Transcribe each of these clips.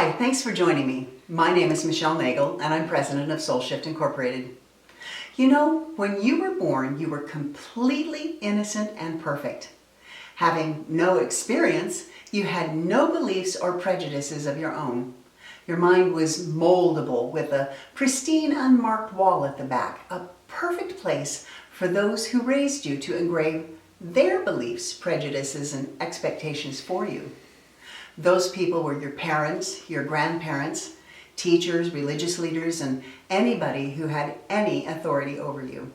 Hi, thanks for joining me. My name is Michelle Nagel and I'm president of Soul Shift Incorporated. You know, when you were born, you were completely innocent and perfect. Having no experience, you had no beliefs or prejudices of your own. Your mind was moldable with a pristine unmarked wall at the back, a perfect place for those who raised you to engrave their beliefs, prejudices, and expectations for you. Those people were your parents, your grandparents, teachers, religious leaders, and anybody who had any authority over you.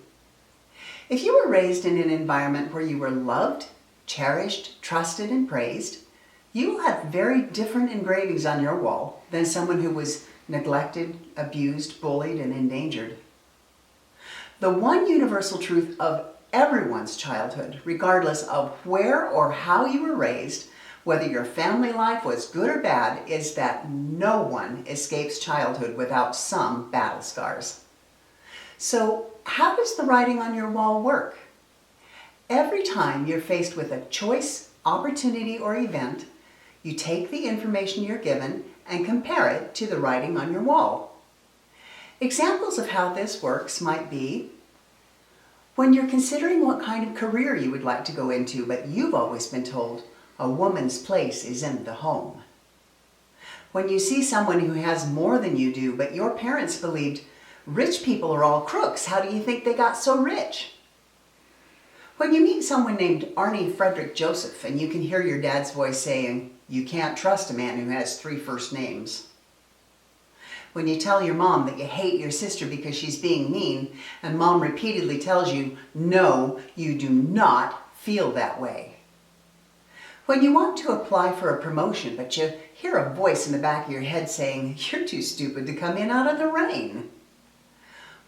If you were raised in an environment where you were loved, cherished, trusted, and praised, you will have very different engravings on your wall than someone who was neglected, abused, bullied, and endangered. The one universal truth of everyone's childhood, regardless of where or how you were raised, whether your family life was good or bad, is that no one escapes childhood without some battle scars. So, how does the writing on your wall work? Every time you're faced with a choice, opportunity, or event, you take the information you're given and compare it to the writing on your wall. Examples of how this works might be when you're considering what kind of career you would like to go into, but you've always been told a woman's place is in the home. When you see someone who has more than you do, but your parents believed rich people are all crooks, how do you think they got so rich? When you meet someone named Arnie Frederick Joseph and you can hear your dad's voice saying, "You can't trust a man who has 3 first names." When you tell your mom that you hate your sister because she's being mean, and mom repeatedly tells you, "No, you do not feel that way." When you want to apply for a promotion, but you hear a voice in the back of your head saying, "You're too stupid to come in out of the rain."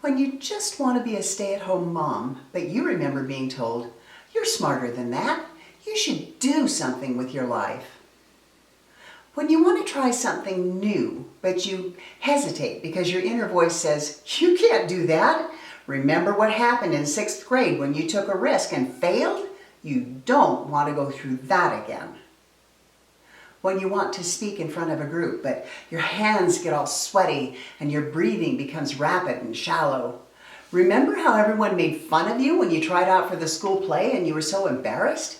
When you just want to be a stay-at-home mom, but you remember being told, "You're smarter than that. You should do something with your life." When you want to try something new, but you hesitate because your inner voice says, "You can't do that. Remember what happened in 6th grade when you took a risk and failed? You don't want to go through that again." When you want to speak in front of a group, but your hands get all sweaty and your breathing becomes rapid and shallow. Remember how everyone made fun of you when you tried out for the school play and you were so embarrassed?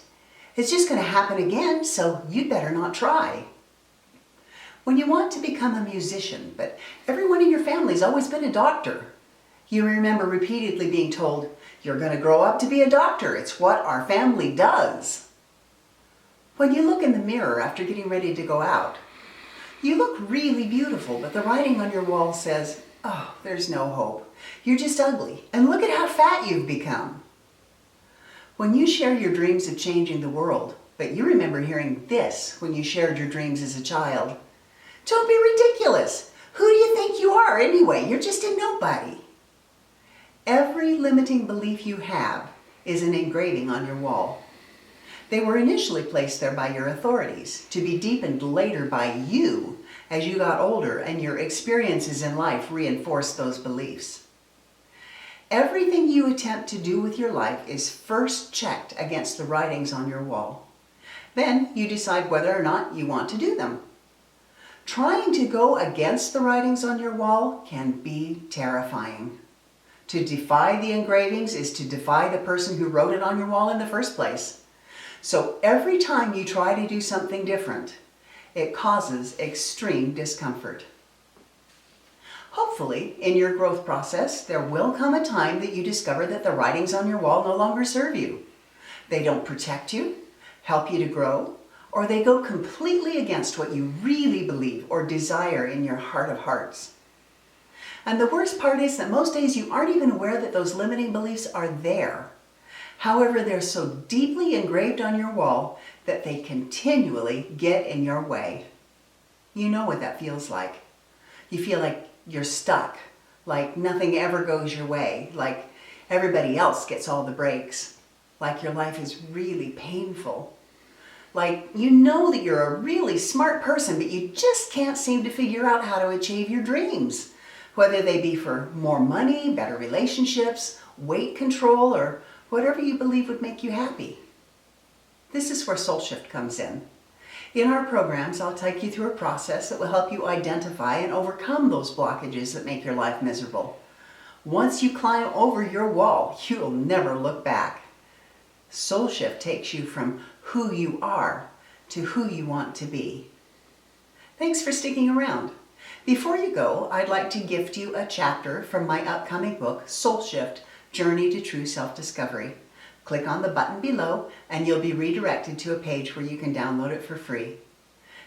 It's just going to happen again, so you'd better not try. When you want to become a musician, but everyone in your family's always been a doctor, you remember repeatedly being told, "You're going to grow up to be a doctor. It's what our family does." When you look in the mirror after getting ready to go out, you look really beautiful, but the writing on your wall says, "Oh, there's no hope. You're just ugly, and look at how fat you've become." When you share your dreams of changing the world, but you remember hearing this when you shared your dreams as a child, "Don't be ridiculous. Who do you think you are anyway? You're just a nobody." Every limiting belief you have is an engraving on your wall. They were initially placed there by your authorities, to be deepened later by you as you got older and your experiences in life reinforced those beliefs. Everything you attempt to do with your life is first checked against the writings on your wall. Then you decide whether or not you want to do them. Trying to go against the writings on your wall can be terrifying. To defy the engravings is to defy the person who wrote it on your wall in the first place. So every time you try to do something different, it causes extreme discomfort. Hopefully, in your growth process, there will come a time that you discover that the writings on your wall no longer serve you. They don't protect you, help you to grow, or they go completely against what you really believe or desire in your heart of hearts. And the worst part is that most days you aren't even aware that those limiting beliefs are there. However, they're so deeply engraved on your wall that they continually get in your way. You know what that feels like. You feel like you're stuck, like nothing ever goes your way, like everybody else gets all the breaks, like your life is really painful. Like you know that you're a really smart person, but you just can't seem to figure out how to achieve your dreams, whether they be for more money, better relationships, weight control, or whatever you believe would make you happy. This is where Soul Shift comes in. In our programs, I'll take you through a process that will help you identify and overcome those blockages that make your life miserable. Once you climb over your wall, you'll never look back. Soul Shift takes you from who you are to who you want to be. Thanks for sticking around. Before you go, I'd like to gift you a chapter from my upcoming book, Soul Shift: Journey to True Self-Discovery. Click on the button below and you'll be redirected to a page where you can download it for free.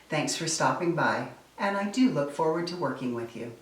Thanks for stopping by, and I do look forward to working with you.